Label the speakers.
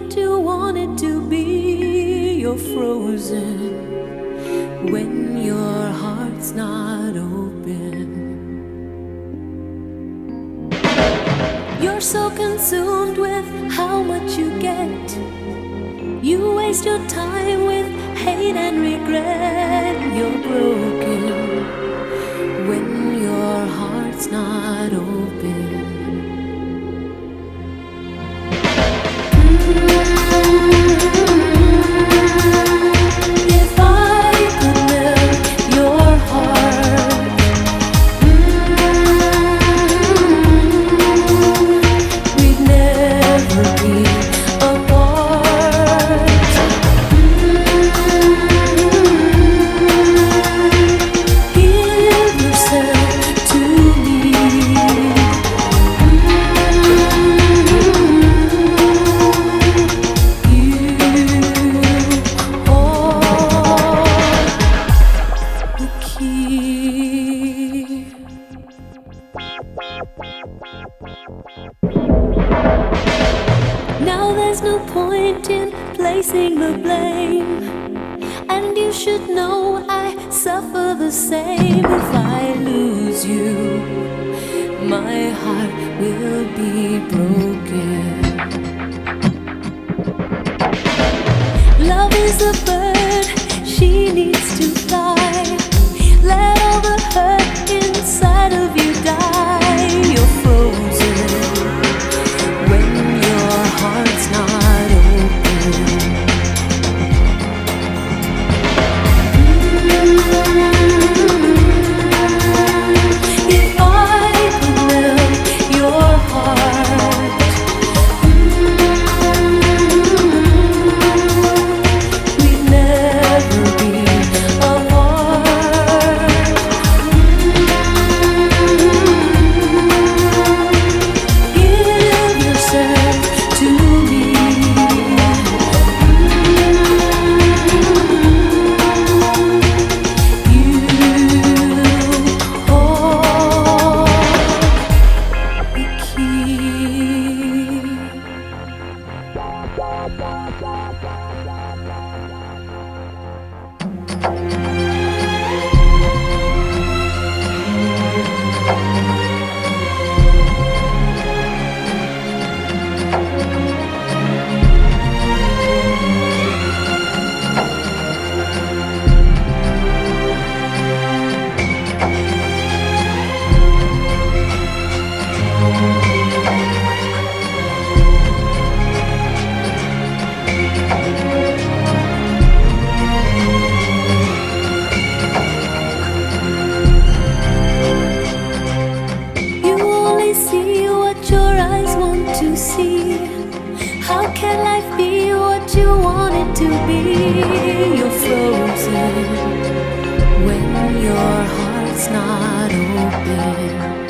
Speaker 1: what you want it to be. You're frozen when your heart's not open. You're so consumed with how much you get. You waste your time with hate and regret. You're broken when your heart's not open. If I could melt your heart, we'd never be apart. Give yourself to me. Now there's no point in placing the blame, and you should know I suffer the same. If I lose you, my heart will be broken. Love is a bird, she needs to fly. Let all the hurt inside of you die. You're frozen when your heart's not open. If I could melt your heart, we'd never be apart. Give yourself to me. You hold the key. You only see what your eyes want to see. How can life be what you want it to be? You're frozen when your heart's not open.